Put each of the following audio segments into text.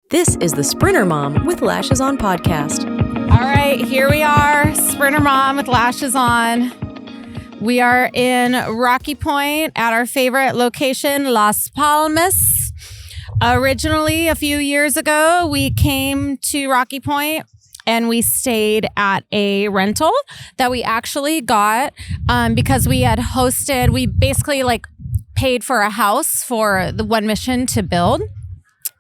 This is the Sprinter Mom with Lashes On podcast. All right, here we are, Sprinter Mom with Lashes On. We are in Rocky Point at our favorite location, Las Palmas. Originally, a few years ago, we came to Rocky Point and we stayed at a rental that we actually got because we had hosted, we basically paid for a house for the One Mission to build.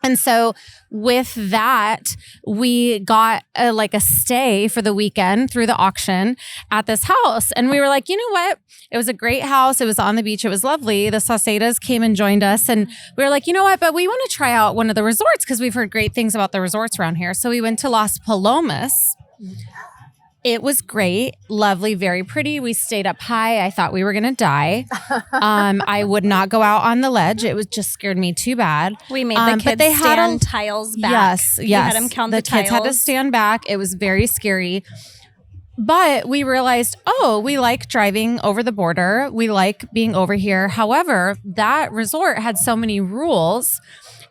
And so with that, we got a stay for the weekend through the auction at this house. And we were like, you know what? It was a great house. It was on the beach. It was lovely. The Saucedas came and joined us. And we were like, you know what? But we want to try out one of the resorts because we've heard great things about the resorts around here. So we went to Las Palmas. It was great, lovely, very pretty. We stayed up high. I thought we were going to die. I would not go out on the ledge. It was just scared me too bad. We made the kids stand tiles back. Yes. We had them count the tiles. Kids had to stand back. It was very scary. But we realized, we like driving over the border. We like being over here. However, that resort had so many rules.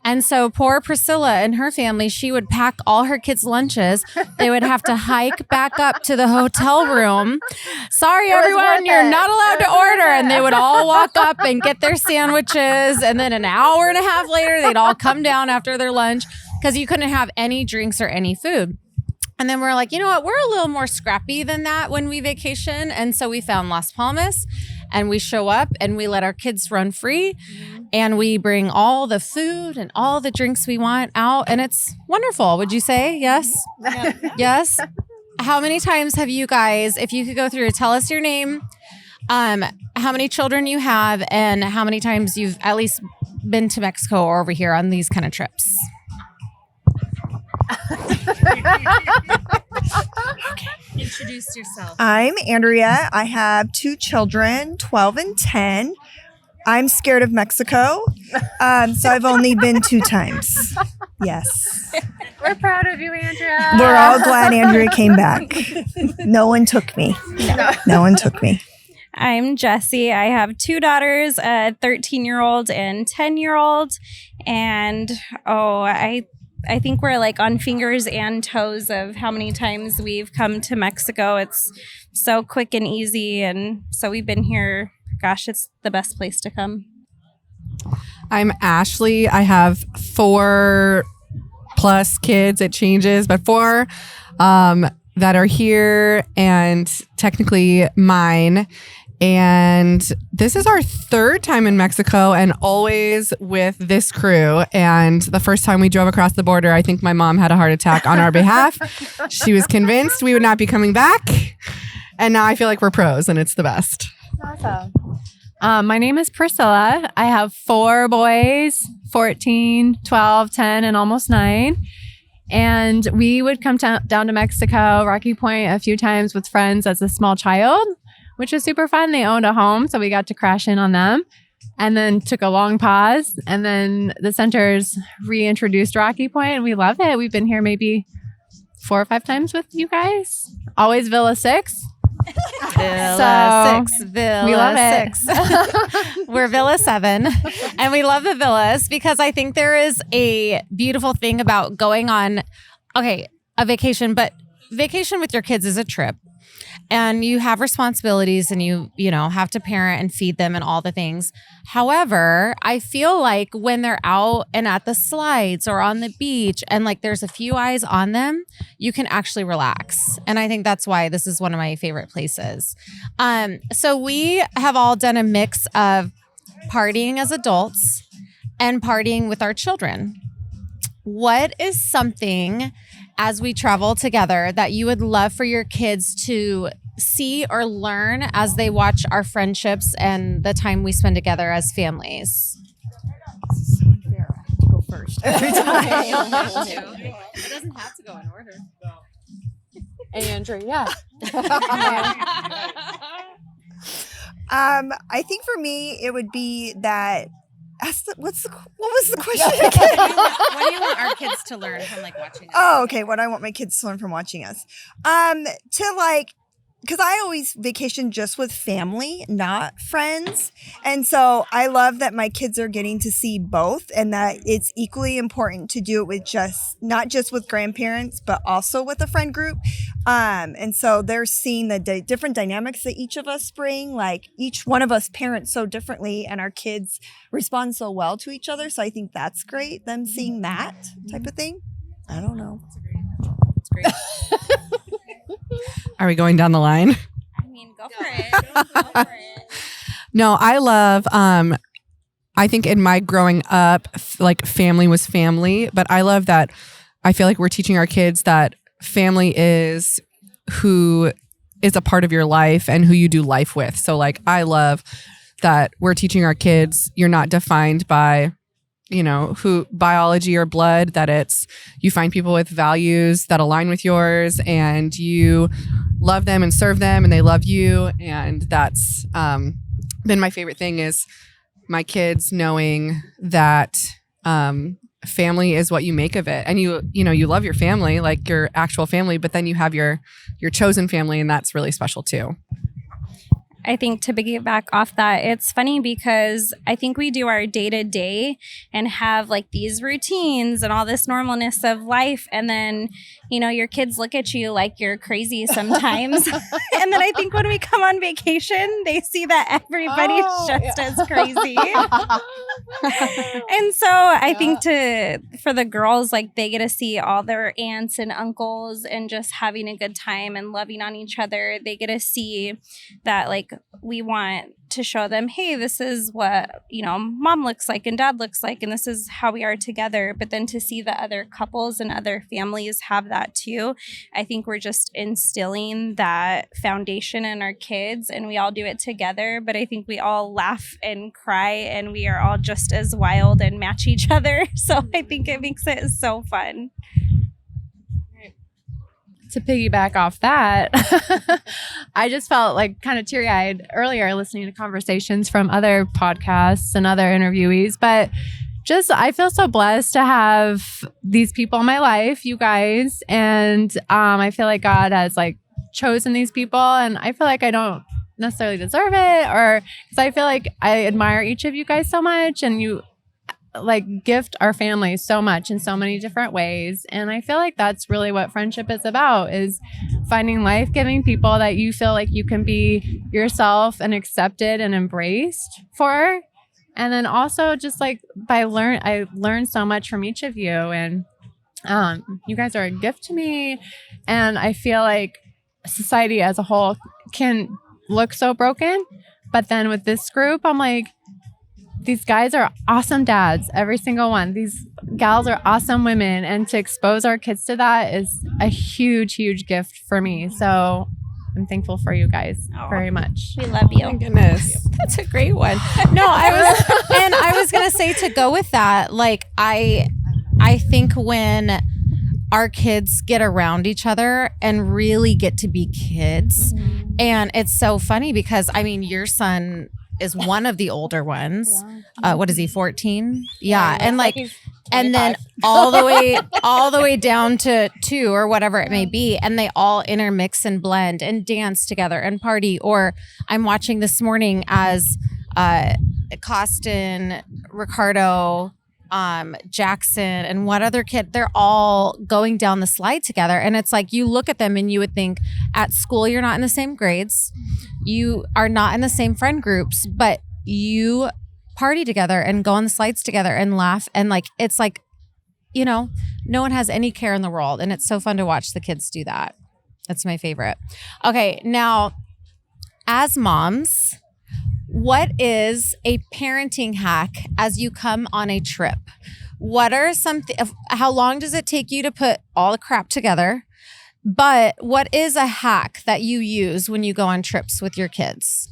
And so poor Priscilla and her family, she would pack all her kids' lunches. They would have to hike back up to the hotel room. Sorry, everyone, you're not allowed to order. And they would all walk up and get their sandwiches. And then an hour and a half later, they'd all come down after their lunch because you couldn't have any drinks or any food. And then we're like, you know what? We're a little more scrappy than that when we vacation. And so we found Las Palmas and we show up and we let our kids run free and we bring all the food and all the drinks we want out. And it's wonderful. Would you say yes? Yeah. Yes. How many times have you guys, if you could go through, tell us your name, how many children you have and how many times you've at least been to Mexico or over here on these kind of trips? Okay. Introduce yourself. I'm Andrea. I have 2 children, 12 and 10. I'm scared of Mexico, so I've only been 2 times. Yes. We're proud of you, Andrea. We're all glad Andrea came back. No one took me. No one took me. I'm Jessie. I have 2 daughters, a 13-year-old and 10-year-old. And I think we're on fingers and toes of how many times we've come to Mexico. It's so quick and easy. And so we've been here. Gosh, it's the best place to come. I'm Ashley. I have 4 plus kids. It changes, but 4 that are here and technically mine. And this is our 3rd time in Mexico and always with this crew. And the first time we drove across the border, I think my mom had a heart attack on our behalf. She was convinced we would not be coming back. And now I feel like we're pros and it's the best. Awesome. My name is Priscilla. I have 4 boys, 14, 12, 10, and almost 9. And we would come down to Mexico, Rocky Point, a few times with friends as a small child, which was super fun. They owned a home, so we got to crash in on them and then took a long pause. And then the centers reintroduced Rocky Point, and we love it. We've been here maybe 4 or 5 times with you guys. Always Villa 6. Villa 6. Villa we love 6. We're Villa 7. And we love the villas because I think there is a beautiful thing about going on, a vacation, but vacation with your kids is a trip. And you have responsibilities and you have to parent and feed them and all the things. However, I feel like when they're out and at the slides or on the beach and there's a few eyes on them, you can actually relax. And I think that's why this is one of my favorite places. So we have all done a mix of partying as adults and partying with our children. What is something as we travel together that you would love for your kids to see or learn as they watch our friendships and the time we spend together as families? This is so unfair. I have to go first every time. It doesn't have to go in order. Hey, Andrea, yeah. I think for me, it would be that. What was the question again? What do you want our kids to learn from watching us? Oh, okay. What I want my kids to learn from watching us. To because I always vacation just with family, not friends. And so I love that my kids are getting to see both, and that it's equally important to do it with not just with grandparents, but also with a friend group. And so they're seeing the different dynamics that each of us bring. Like each one of us parents so differently, and our kids respond so well to each other. So I think that's great, them seeing that type of thing. I don't know. It's great. Are we going down the line? I mean, go for it. Go for it. No, I love, I think in my growing up, like family was family, but I love that I feel like we're teaching our kids that family is who is a part of your life and who you do life with. So like, I love that we're teaching our kids, you're not defined by, who biology or blood, that it's, you find people with values that align with yours and you love them and serve them and they love you. And that's been my favorite thing, is my kids knowing that family is what you make of it. And you love your family, like your actual family, but then you have your chosen family, and that's really special too. I think to piggyback off that, it's funny because I think we do our day to day and have like these routines and all this normalness of life. And then, your kids look at you like you're crazy sometimes. And then I think when we come on vacation, they see that everybody's as crazy. And so I think for the girls, like they get to see all their aunts and uncles and just having a good time and loving on each other. They get to see that like we want to show them, hey, this is what, mom looks like and dad looks like, and this is how we are together. But then to see the other couples and other families have that too, I think we're just instilling that foundation in our kids, and we all do it together. But I think we all laugh and cry, and we are all just as wild and match each other. So I think it makes it so fun. To piggyback off that, I just felt like kind of teary-eyed earlier listening to conversations from other podcasts and other interviewees, but just I feel so blessed to have these people in my life, you guys, and I feel like God has like chosen these people, and I feel like I don't necessarily deserve it, or because I feel like I admire each of you guys so much, and you like gift our family so much in so many different ways. And I feel like that's really what friendship is about, is finding life-giving people that you feel like you can be yourself and accepted and embraced for. And then also just like I learned so much from each of you, and you guys are a gift to me. And I feel like society as a whole can look so broken, but then with this group, I'm like, these guys are awesome dads, every single one. These gals are awesome women. And to expose our kids to that is a huge, huge gift for me. So I'm thankful for you guys very much. We love you. Oh my goodness. That's a great one. No, I was going to say, to go with that, like I think when our kids get around each other and really get to be kids, and it's so funny because I mean, your son is one of the older ones. What is he, 14? Yeah. And like, and then all the way down to 2 or whatever it may be. And they all intermix and blend and dance together and party. Or I'm watching this morning as Costin, Ricardo, Jackson, and what other kid, they're all going down the slide together. And it's like, you look at them and you would think at school, you're not in the same grades. You are not in the same friend groups, but you party together and go on the slides together and laugh. And like, it's like, no one has any care in the world. And it's so fun to watch the kids do that. That's my favorite. Okay. Now, as moms, what is a parenting hack as you come on a trip? What are how long does it take you to put all the crap together? But what is a hack that you use when you go on trips with your kids?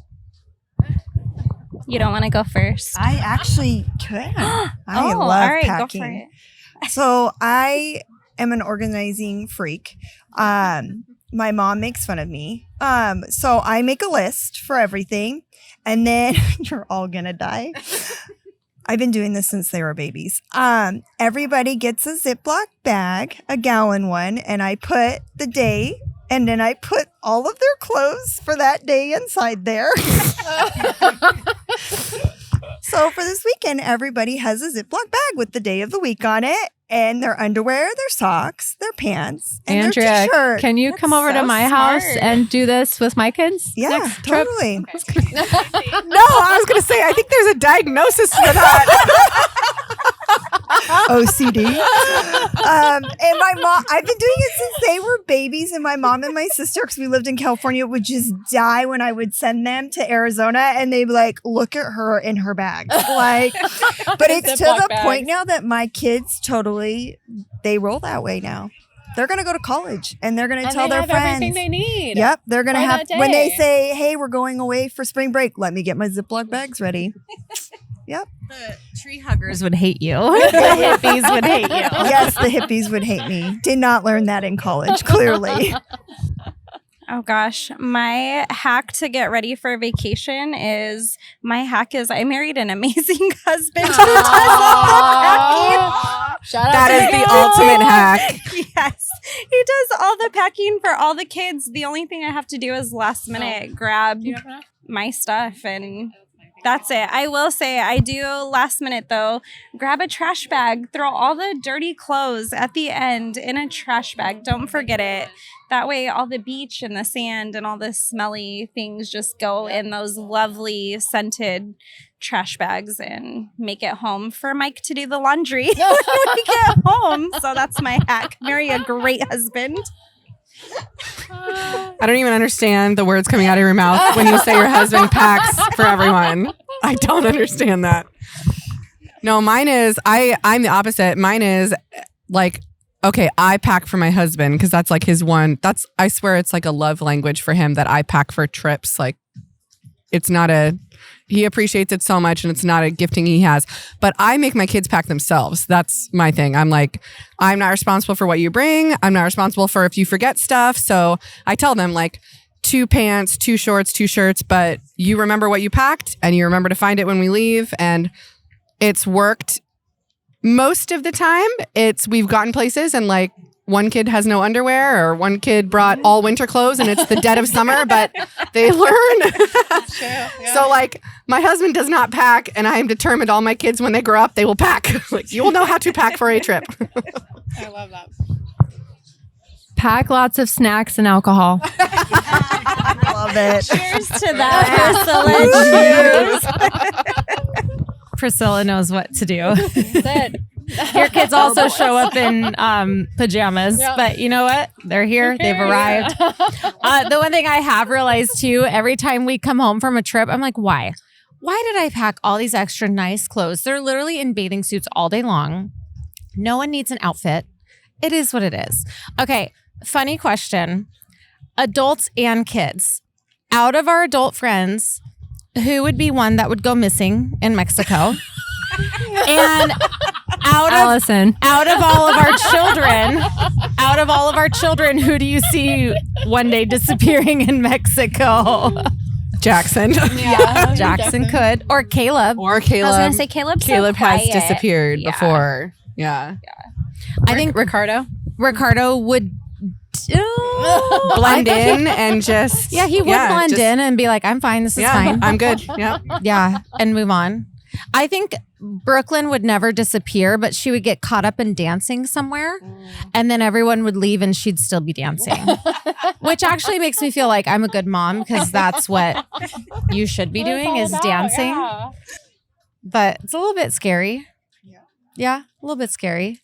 You don't want to go first? I actually can. I love all right, packing. go for it. So I am an organizing freak. My mom makes fun of me. So I make a list for everything, and then you're all gonna die. I've been doing this since they were babies. Everybody gets a ziplock bag, a gallon one, and I put the day And then I put all of their clothes for that day inside there. So for this weekend, everybody has a Ziploc bag with the day of the week on it. And their underwear, their socks, their pants, and Andrea, their t-shirt. can you come over to my house and do this with my kids? Yeah, next trip? totally. No, I was going to say, I think there's a diagnosis for that. OCD. And my mom, I've been doing it since they were babies. And my mom and my sister, because we lived in California, would just die when I would send them to Arizona. And they'd be like, look at her in her bag. Like, but it's to the point now that my kids they roll that way now. They're going to go to college and they're going to tell their friends. Everything they need. Yep. They're going to for have, that when they day. say, hey, we're going away for spring break, let me get my Ziploc bags ready. Yep. The tree huggers would hate you. The hippies would hate you. Yes, the hippies would hate me. Did not learn that in college, clearly. Oh gosh, my hack to get ready for vacation is I married an amazing husband who does all the packing. Shout out That to is the ultimate hack. Yes, he does all the packing for all the kids. The only thing I have to do is last minute grab my stuff and that's it. I will say I do last minute though. Grab a trash bag, throw all the dirty clothes at the end in a trash bag. Don't forget it. That way all the beach and the sand and all the smelly things just go in those lovely scented trash bags and make it home for Mike to do the laundry when we get home. So that's my hack. Marry a great husband. I don't even understand the words coming out of your mouth when you say your husband packs for everyone. I don't understand that. No, mine is, I'm the opposite. Mine is like, okay, I pack for my husband because that's like his one. I swear it's like a love language for him that I pack for trips. Like he appreciates it so much and it's not a gifting he has. But I make my kids pack themselves. That's my thing. I'm like, I'm not responsible for what you bring. I'm not responsible for if you forget stuff. So I tell them like 2 pants, 2 shorts, 2 shirts, but you remember what you packed and you remember to find it when we leave. And it's worked most of the time. We've gotten places and like one kid has no underwear or one kid brought all winter clothes and it's the dead of summer, but they learn. True, yeah. So like my husband does not pack and I am determined all my kids when they grow up, they will pack. Like you will know how to pack for a trip. I love that. Pack lots of snacks and alcohol. Love it. Cheers to that, Priscilla. Priscilla knows what to do. That's it. Your kids also show up in pajamas, Yep. but you know what? They're here. They've arrived. The one thing I have realized too, every time we come home from a trip, I'm like, why? Why did I pack all these extra nice clothes? They're literally in bathing suits all day long. No one needs an outfit. It is what it is. Okay, funny question. Adults and kids. Out of our adult friends, who would be one that would go missing in Mexico? And Allison. out of all of our children, who do you see one day disappearing in Mexico? Jackson. Yeah, Jackson could, or Caleb. Or I was Caleb. going to say Caleb Has disappeared Yeah. before. Yeah. I think Ricardo. Ricardo would Blend in and just. Yeah, he would blend in and be like, "I'm fine. This is fine. I'm good. Yeah. Yeah," and move on. I think Brooklyn would never disappear, but she would get caught up in dancing somewhere, and then everyone would leave, and she'd still be dancing. Which actually makes me feel like I'm a good mom because that's what you should be doing is dancing. Yeah. But it's a little bit scary. Yeah, a little bit scary.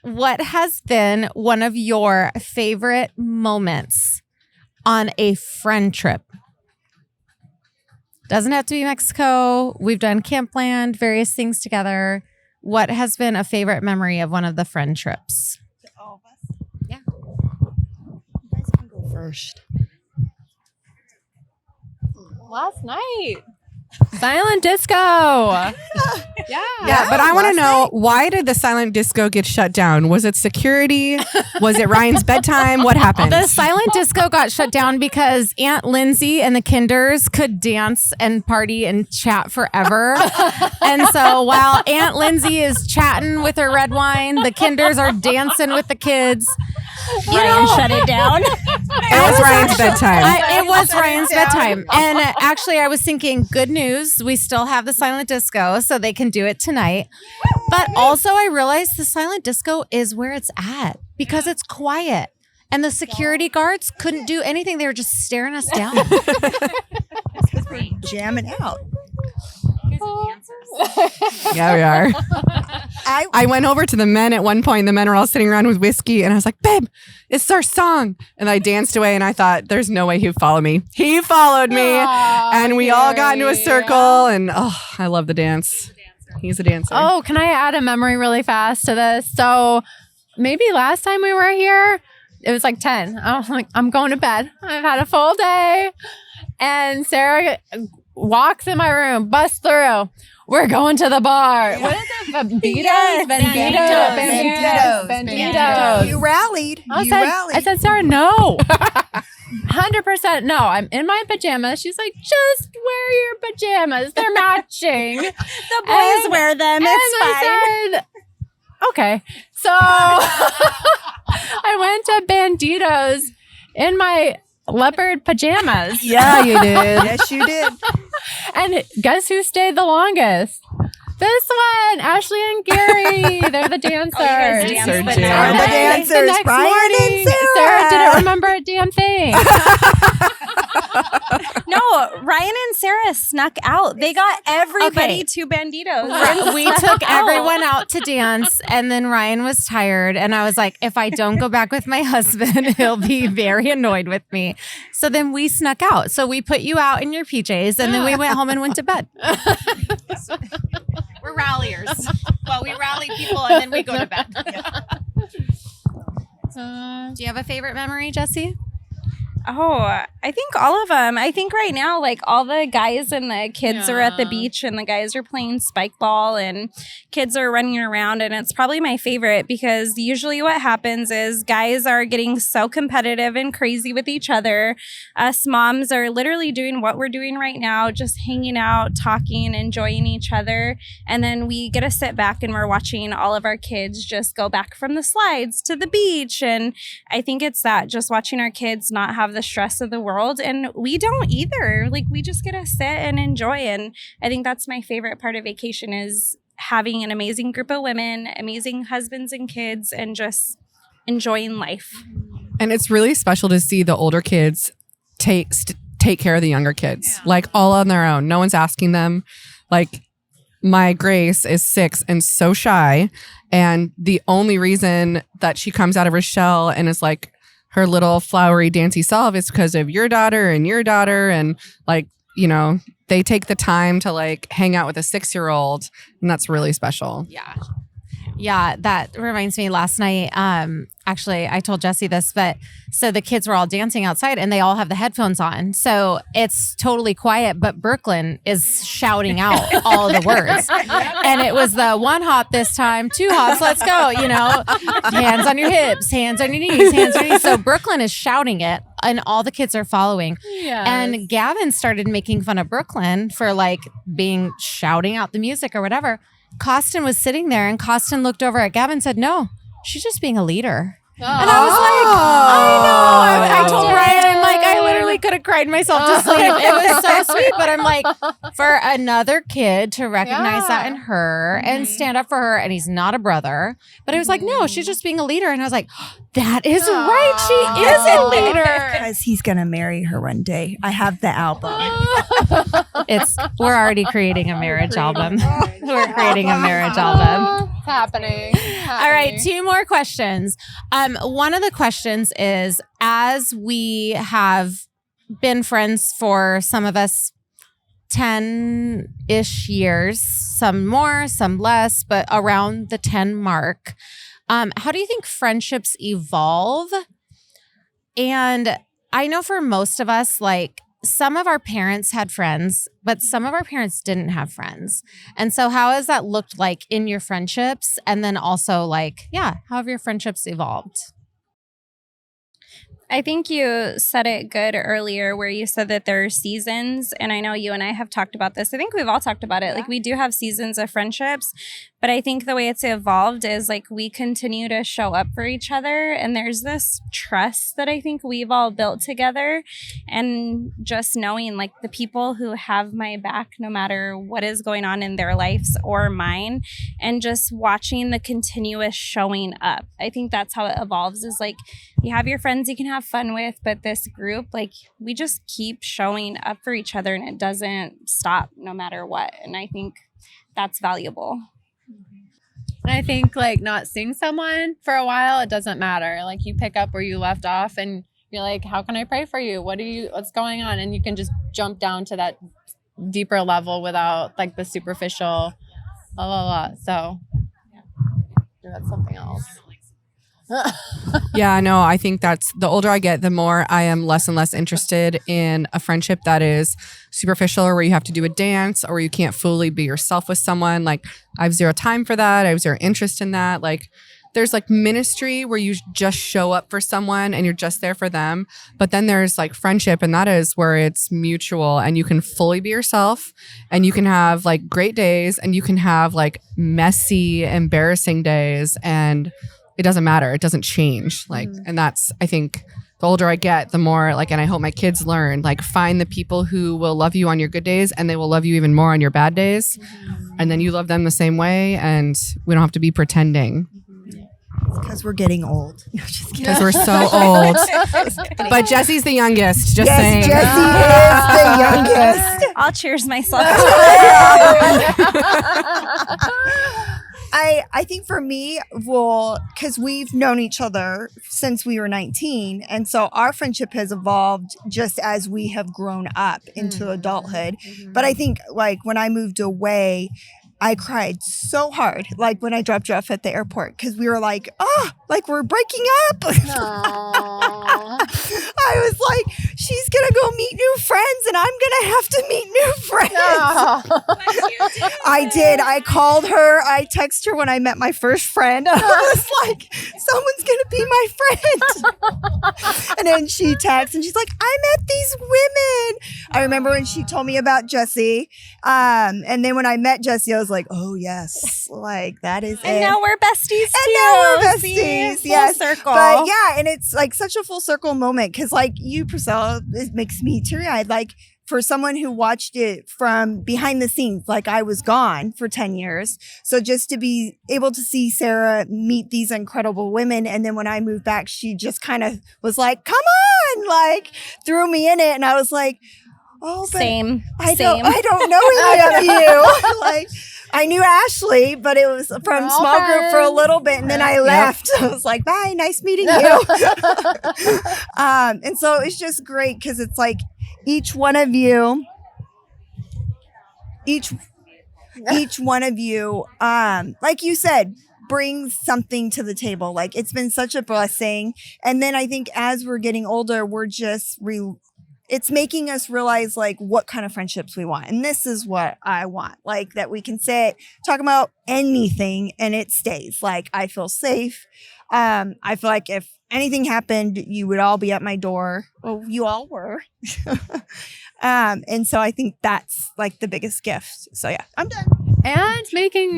What has been one of your favorite moments on a friend trip? Doesn't have to be Mexico. We've done Campland, various things together. What has been a favorite memory of one of the friend trips? All of us. Yeah. You guys can go first. Last night. Silent disco. Yeah. Yeah, but I want to know, why did the silent disco get shut down? Was it security? Was it Ryan's bedtime? What happened? The silent disco got shut down because Aunt Lindsay and the Kinders could dance and party and chat forever. And so while Aunt Lindsay is chatting with her red wine, the Kinders are dancing with the kids. Ryan shut it down. It was Ryan's bedtime. It was Ryan's bedtime. And actually, I was thinking, good news, we still have the silent disco, so they can do it tonight. But also, I realized the silent disco is where it's at because it's quiet. And the security guards couldn't do anything. They were just staring us down. Jamming out. Yeah, we are. I went over to the men at one point. The men were all sitting around with whiskey, and I was like, "Babe, it's our song." And I danced away, and I thought, "There's no way he'd follow me." He followed me, and we all got into a circle. And I love the dance. He's a dancer. Oh, can I add a memory really fast to this? So maybe last time we were here, it was like 10. I was like, I'm going to bed. I've had a full day. And Sarah walks in my room, busts through. We're going to the bar. What is it? Banditos. You rallied. I said, Sarah, no. 100% no. I'm in my pajamas. She's like, just wear your pajamas. They're matching. The boys wear them. It's fine. I said, okay. So I went to Banditos in my leopard pajamas. Yeah, you did. Yes, you did. And guess who stayed the longest? This one, Ashley and Gary. They're the dancers. guys danced, They're but the not And then dancers, the next Brian and morning, Sarah. didn't remember a damn thing. No, Ryan and Sarah snuck out. They got everybody to Banditos. We took everyone out to dance, and then Ryan was tired. And I was like, if I don't go back with my husband, he'll be very annoyed with me. So then we snuck out. So we put you out in your PJs, and then we went home and went to bed. We're ralliers. Well, we rally people, and then we go to bed. Do you have a favorite memory, Jesse? Oh, I think all of them. I think right now, like all the guys and the kids are at the beach and the guys are playing spike ball and kids are running around. And it's probably my favorite because usually what happens is guys are getting so competitive and crazy with each other. Us moms are literally doing what we're doing right now, just hanging out, talking, enjoying each other. And then we get to sit back and we're watching all of our kids just go back from the slides to the beach. And I think it's that, just watching our kids not have the stress of the world, and we don't either. Like, we just get to sit and enjoy. And I think that's my favorite part of vacation, is having an amazing group of women, amazing husbands and kids, and just enjoying life. And it's really special to see the older kids take care of the younger kids, like all on their own. No one's asking them. Like, my Grace is 6 and so shy, and the only reason that she comes out of her shell and is like her little flowery dancy self is because of your daughter, and like, you know, they take the time to like hang out with a 6-year-old, and that's really special. Yeah, that reminds me, last night, actually, I told Jesse this, but so the kids were all dancing outside and they all have the headphones on. So it's totally quiet, but Brooklyn is shouting out all the words. And it was the 1 hop this time, 2 hops, let's go, you know, hands on your hips, hands on your knees, hands on your knees. So Brooklyn is shouting it and all the kids are following. Yes. And Gavin started making fun of Brooklyn for like shouting out the music or whatever. Costin was sitting there and Costin looked over at Gavin and said, "No, she's just being a leader." And I was like, I know. I told Ryan, I'm like, I literally could have cried myself to sleep. It was so sweet. But I'm like, for another kid to recognize that in her and stand up for her, and he's not a brother. But I was like, no, she's just being a leader. And I was like, that is right. She is a leader. Because he's going to marry her one day. I have the album. We're already creating a marriage album. We're creating a marriage album. It's happening. All right, 2 more questions. One of the questions is, as we have been friends for some of us 10-ish years, some more, some less, but around the 10 mark, how do you think friendships evolve? And I know for most of us, like, some of our parents had friends, but some of our parents didn't have friends. And so how has that looked like in your friendships? And then also like, how have your friendships evolved? I think you said it good earlier where you said that there are seasons. And I know you and I have talked about this. I think we've all talked about it. Like we do have seasons of friendships, but I think the way it's evolved is like we continue to show up for each other. And there's this trust that I think we've all built together. And just knowing like the people who have my back, no matter what is going on in their lives or mine, and just watching the continuous showing up. I think that's how it evolves is like you have your friends you can have fun with, but this group, like we just keep showing up for each other and it doesn't stop no matter what. And I think that's valuable. And I think like not seeing someone for a while, it doesn't matter. Like you pick up where you left off and you're like, how can I pray for you? What's going on? And you can just jump down to that deeper level without like the superficial So that's something else. Yeah, no, I think that's the older I get, the more I am less and less interested in a friendship that is superficial or where you have to do a dance or where you can't fully be yourself with someone. Like I have zero time for that. I have zero interest in that. Like there's like ministry where you just show up for someone and you're just there for them. But then there's like friendship, and that is where it's mutual and you can fully be yourself and you can have like great days and you can have like messy, embarrassing days, and it doesn't matter. It doesn't change. Like, and that's, I think the older I get, the more like, and I hope my kids learn, like find the people who will love you on your good days and they will love you even more on your bad days. And then you love them the same way. And we don't have to be pretending. Because we're getting old. No, just kidding. Because we're so old. But Jesse's the youngest, just saying. Jesse is the youngest. I'll cheers myself. I think for me, well, because we've known each other since we were 19. And so our friendship has evolved just as we have grown up into adulthood. But I think like when I moved away, I cried so hard, like when I dropped you off at the airport, because we were like, oh, like we're breaking up. I was like, she's going to go meet new friends and I'm going to have to meet new friends. I did. I called her. I texted her when I met my first friend. I was like, someone's going to be my friend. And then she texts and she's like, I met these women. I remember when she told me about Jesse. And then when I met Jesse, I was like, oh yes, like that is And it. now we're besties too. And now we're besties. See? Yes. Full circle. But yeah, and it's like such a full circle moment because like you, Priscilla, it makes me teary-eyed. Like for someone who watched it from behind the scenes, like I was gone for 10 years. So just to be able to see Sarah meet these incredible women. And then when I moved back, she just kind of was like, come on, like threw me in it. And I was like, oh, but Same. I don't know any of you. Like I knew Ashley, but it was from small group for a little bit, and then I left. I was like, bye, nice meeting you. And so it's just great because it's like each one of you, like you said, brings something to the table. Like it's been such a blessing. And then I think as we're getting older, we're just it's making us realize like what kind of friendships we want. And this is what I want, like that we can sit, talk about anything and it stays. Like I feel safe. I feel like if anything happened, you would all be at my door. Well, you all were. And so I think that's like the biggest gift. So yeah, I'm done. And making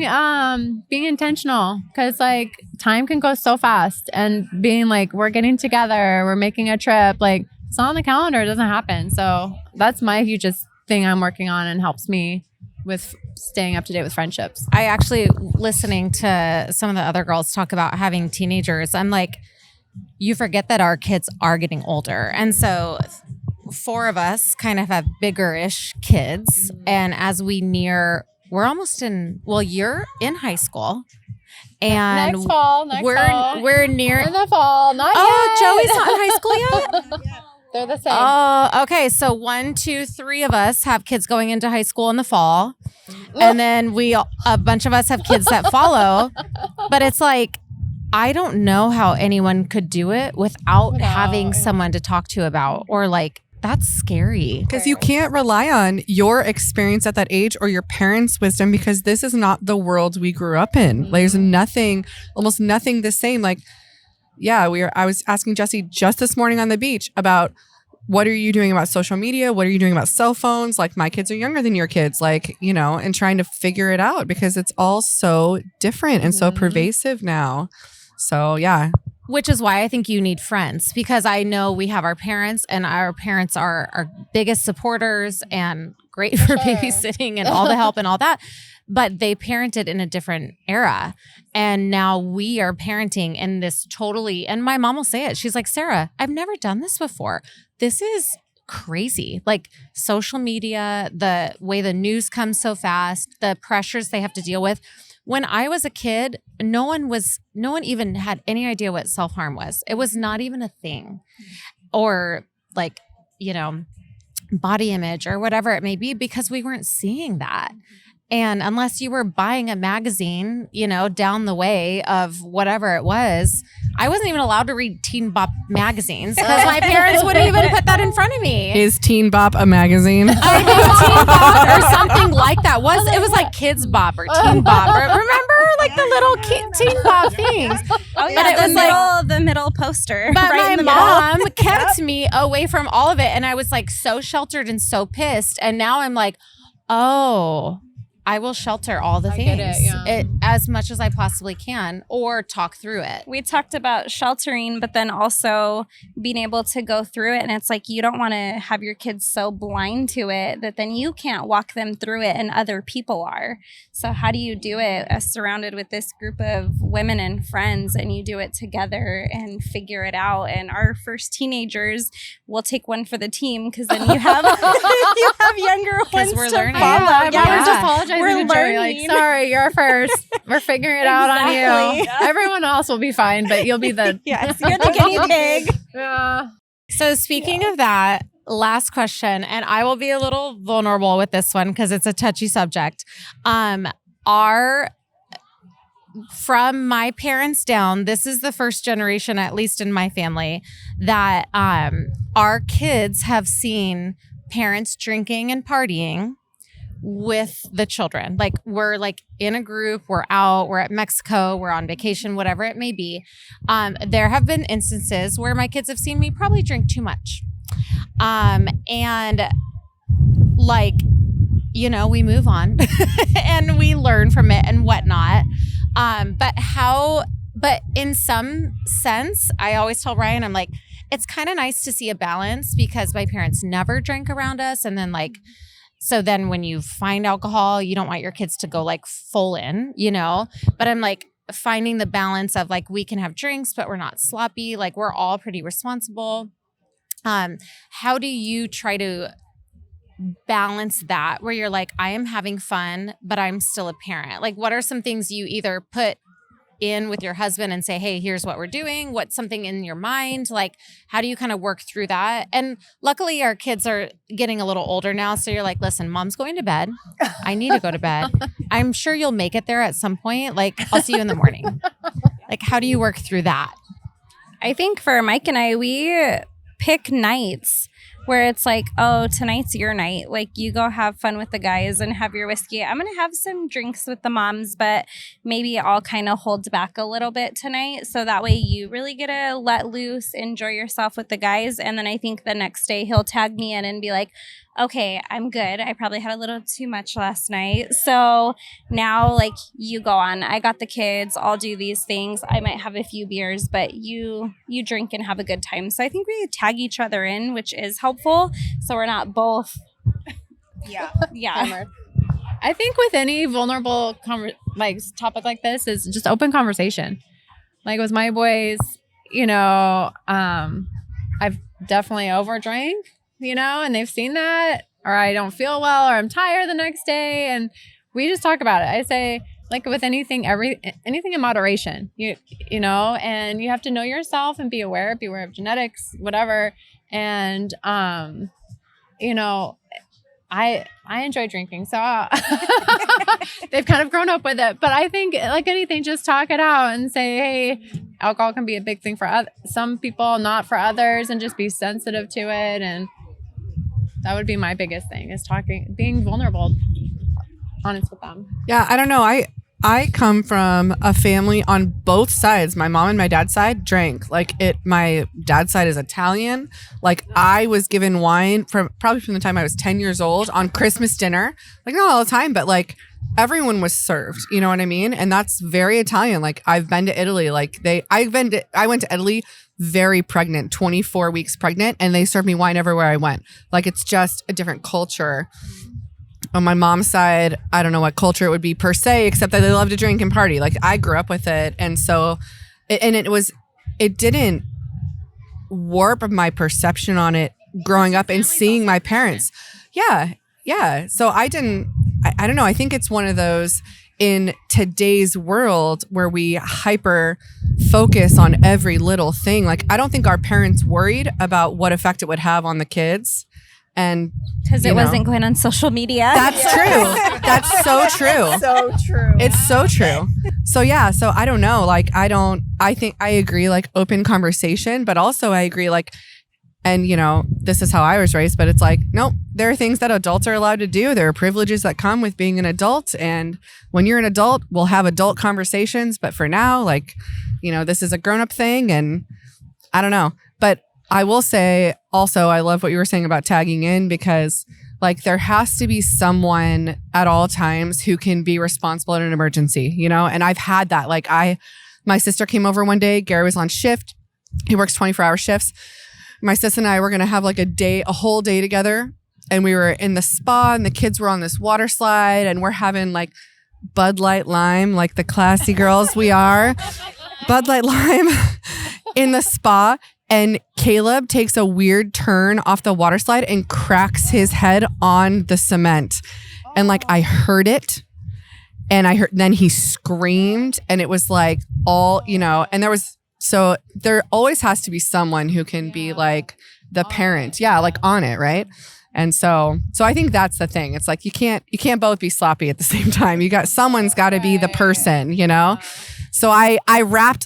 being intentional, because like time can go so fast, and being like we're getting together, we're making a trip, like it's not on the calendar, it doesn't happen. So that's my hugest thing I'm working on and helps me with staying up to date with friendships. I actually, listening to some of the other girls talk about having teenagers, I'm like, you forget that our kids are getting older. And so 4 of us kind of have bigger-ish kids. And as we near, we're almost in, well, you're in high school. And Next fall. we're near in the fall. Not yet. Joey's not in high school yet? They're the same. Oh, okay. So 1, 2, 3 of us have kids going into high school in the fall. And then a bunch of us have kids that follow. But it's like, I don't know how anyone could do it without having someone to talk to about, or like, that's scary. Because you can't rely on your experience at that age or your parents' wisdom, because this is not the world we grew up in. There's almost nothing the same. Like I was asking Jesse just this morning on the beach about what are you doing about social media? What are you doing about cell phones? Like my kids are younger than your kids, like, you know, and trying to figure it out because it's all so different and so pervasive now. So, yeah. Which is why I think you need friends, because I know we have our parents and our parents are our biggest supporters and great for babysitting and all the help and all that. But they parented in a different era. And now we are parenting in this totally, and my mom will say it. She's like, Sarah, I've never done this before. This is crazy. Like social media, the way the news comes so fast, the pressures they have to deal with. When I was a kid, no one even had any idea what self-harm was. It was not even a thing. Or like, you know, body image or whatever it may be, because we weren't seeing that. And unless you were buying a magazine, you know, down the way of whatever it was, I wasn't even allowed to read Teen Bop magazines because my parents wouldn't even put that in front of me. Is Teen Bop a magazine? I think Teen Bop or something like that. It was like Kids Bop or Teen Bop. Or, remember like the little Teen Bop things? Oh yeah, But it was the middle poster. But right in my the mom middle. kept me away from all of it. And I was like so sheltered and so pissed. And now I'm like, oh, I will shelter all the things as much as I possibly can or talk through it. We talked about sheltering, but then also being able to go through it. And it's like, you don't want to have your kids so blind to it that then you can't walk them through it and other people are. So how do you do it surrounded with this group of women and friends, and you do it together and figure it out? And our first teenagers will take one for the team, because then you have younger ones we're to learning. follow. We're just apologizing We're to Jerry, like, learning. sorry, you're first. We're figuring it out on you. Exactly. Everyone else will be fine, but you'll be the Yes, you're the guinea pig. Yeah. So speaking of that, last question, and I will be a little vulnerable with this one because it's a touchy subject. From my parents down, this is the first generation, at least in my family, that our kids have seen parents drinking and partying with the children. Like we're like in a group, we're out, we're at Mexico, we're on vacation, whatever it may be. There have been instances where my kids have seen me probably drink too much. And like, you know, we move on and we learn from it and whatnot. But in some sense, I always tell Ryan, I'm like, it's kind of nice to see a balance, because my parents never drank around us. And then like, so then when you find alcohol, you don't want your kids to go like full in, you know, but I'm like finding the balance of like, we can have drinks, but we're not sloppy. Like we're all pretty responsible. How do you try to balance that where you're like, I am having fun, but I'm still a parent? Like what are some things you either put in with your husband and say, hey, here's what we're doing? What's something in your mind? Like, how do you kind of work through that? And luckily our kids are getting a little older now. So you're like, listen, mom's going to bed. I need to go to bed. I'm sure you'll make it there at some point. Like, I'll see you in the morning. Like, how do you work through that? I think for Mike and I, we pick nights where it's like, oh, tonight's your night. Like you go have fun with the guys and have your whiskey. I'm going to have some drinks with the moms, but maybe I'll kind of hold back a little bit tonight. So that way you really get to let loose, enjoy yourself with the guys. And then I think the next day he'll tag me in and be like, okay, I'm good. I probably had a little too much last night. So now like you go on. I got the kids. I'll do these things. I might have a few beers, but you drink and have a good time. So I think we tag each other in, which is helpful. So we're not both. Yeah. I think with any vulnerable topic like this is just open conversation. Like with my boys, you know, I've definitely overdrank, you know, and they've seen that, or I don't feel well, or I'm tired the next day, and we just talk about it. I say, like with anything in moderation, you know, and you have to know yourself and be aware of genetics, whatever. And you know, I enjoy drinking, so they've kind of grown up with it. But I think, like anything, just talk it out and say, hey, alcohol can be a big thing for some people, not for others, and just be sensitive to it. And that would be my biggest thing, is being vulnerable, honest with them. Yeah, I don't know. I come from a family on both sides. My mom and my dad's side drank. Like my dad's side is Italian. Like I was given wine probably from the time I was 10 years old on Christmas dinner. Like not all the time, but like everyone was served. You know what I mean? And that's very Italian. Like I've been to Italy. Like I went to Italy very pregnant, 24 weeks pregnant, and they served me wine everywhere I went. Like it's just a different culture. On my mom's side, I don't know what culture it would be per se, except that they love to drink and party. Like I grew up with it. And so, it didn't warp my perception on it growing up and seeing my parents. Yeah. Yeah. So I don't know. I think it's one of those in today's world where we hyper focus on every little thing. Like I don't think our parents worried about what effect it would have on the kids. And because it wasn't going on social media. That's true. That's so true. So true. It's so true. So yeah. So I don't know. Like I think I agree. Like open conversation, but also I agree. Like, and this is how I was raised. But it's like, nope. There are things that adults are allowed to do. There are privileges that come with being an adult. And when you're an adult, we'll have adult conversations. But for now, like, this is a grown-up thing, and I don't know. But I will say also, I love what you were saying about tagging in, because like there has to be someone at all times who can be responsible in an emergency, and I've had that. Like my sister came over one day, Gary was on shift. He works 24-hour shifts. My sister and I were going to have like a whole day together, and we were in the spa and the kids were on this water slide and we're having like Bud Light Lime, like the classy girls we are, Bud Light Lime in the spa. And Caleb takes a weird turn off the water slide and cracks his head on the cement. And like, I heard it, and then he screamed, and it was like and there always has to be someone who can be like the parent. Yeah. Like on it. Right. And so I think that's the thing. It's like, you can't both be sloppy at the same time. Someone's got to be the person, So I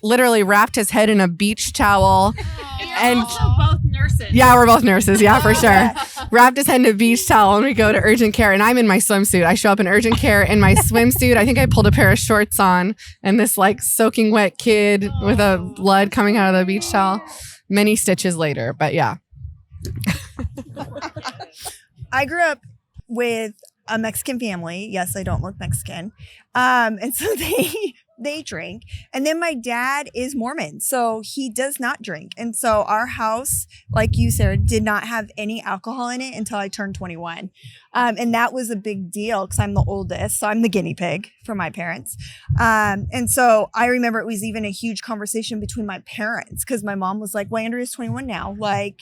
literally wrapped his head in a beach towel. And both nurses. Yeah, we're both nurses. Yeah, for sure. Wrapped his head in a beach towel, and we go to urgent care, and I'm in my swimsuit. I show up in urgent care in my swimsuit. I think I pulled a pair of shorts on, and this like soaking wet kid with a blood coming out of the beach towel. Many stitches later, but yeah. I grew up with a Mexican family. Yes, I don't look Mexican. And so they drink. And then my dad is Mormon, so he does not drink. And so our house, like you, Sarah, did not have any alcohol in it until I turned 21. And that was a big deal because I'm the oldest. So I'm the guinea pig for my parents. And so I remember it was even a huge conversation between my parents because my mom was like, well, Andrea's 21 now. Like,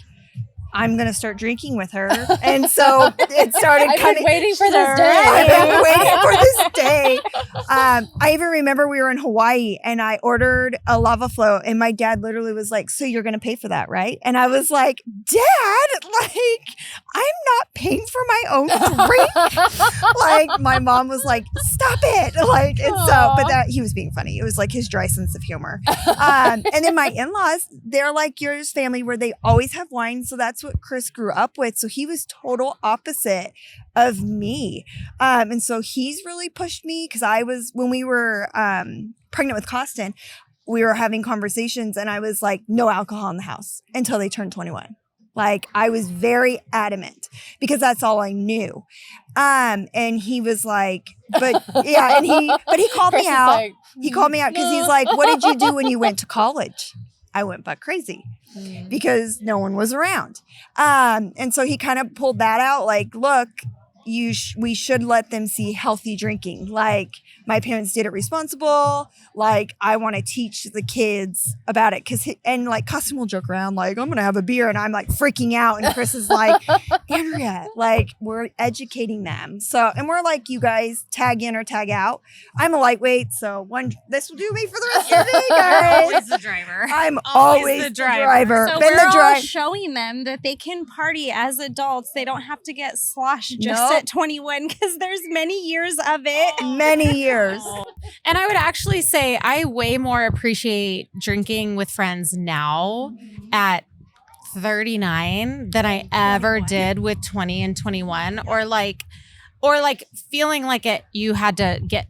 I'm going to start drinking with her. And so it started I've been waiting for this day. I've been waiting for this day. I even remember we were in Hawaii and I ordered a lava float and my dad literally was like, so you're going to pay for that, right? And I was like, Dad, like, I'm not paying for my own drink. Like, my mom was like, stop it. Like, and so, but that he was being funny. It was like his dry sense of humor. And then my in-laws, they're like yours family where they always have wine. So that's what Chris grew up with. So he was total opposite of me. And so he's really pushed me because when we were pregnant with Costin, we were having conversations and I was like, no alcohol in the house until they turned 21. Like I was very adamant because that's all I knew. And he was like, but yeah, but he called me out. Like, he called me out because he's like, what did you do when you went to college? I went buck crazy because no one was around. And so he kind of pulled that out like, look, we should let them see healthy drinking. Like my parents did it responsible. Like I want to teach the kids about it. And like Custom will joke around like, I'm going to have a beer. And I'm like freaking out. And Chris is like, Andrea, like we're educating them. So, and we're like, you guys tag in or tag out. I'm a lightweight. So this will do me for the rest of the day, guys. Always the driver. I'm always the driver. So we're all showing them that they can party as adults. They don't have to get sloshed just at 21 because there's many years of it. Many years. And I would actually say I way more appreciate drinking with friends now at 39 than I ever did with 20 and 21 or like feeling like you had to get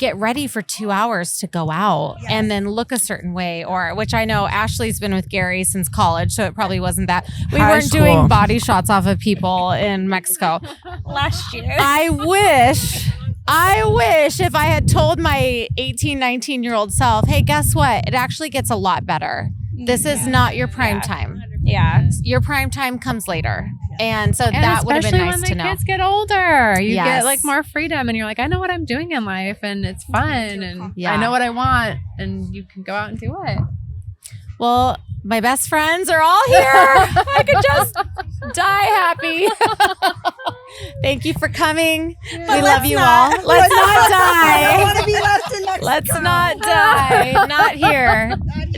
get ready for 2 hours to go out and then look a certain way, or which I know Ashley's been with Gary since college, so it probably wasn't that. We High weren't school. doing body shots off of people in Mexico. Last year. I wish if I had told my 18, 19-year-old self, hey, guess what? It actually gets a lot better. This is not your prime time. Yeah. Your prime time comes later. And so And that would have been especially nice when to the know. kids get older, you Yes. get like more freedom, and you're like, I know what I'm doing in life, and it's fun, and Yeah. I know what I want, and you can go out and do it. Well, my best friends are all here. I could just die happy. Thank you for coming. We love you all. Let's not I don't die. want to be left in Mexico. Let's not die. Not here.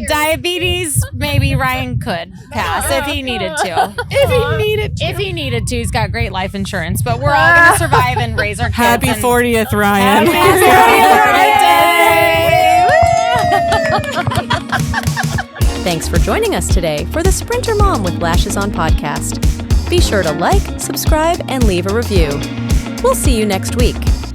Diabetes, maybe Ryan could pass if he needed to. If he needed to, he's got great life insurance. But we're all going to survive and raise our kids. Happy and 40th, Ryan. Thanks for joining us today for the Sprinter Mom with Lashes on podcast. Be sure to like, subscribe, and leave a review. We'll see you next week.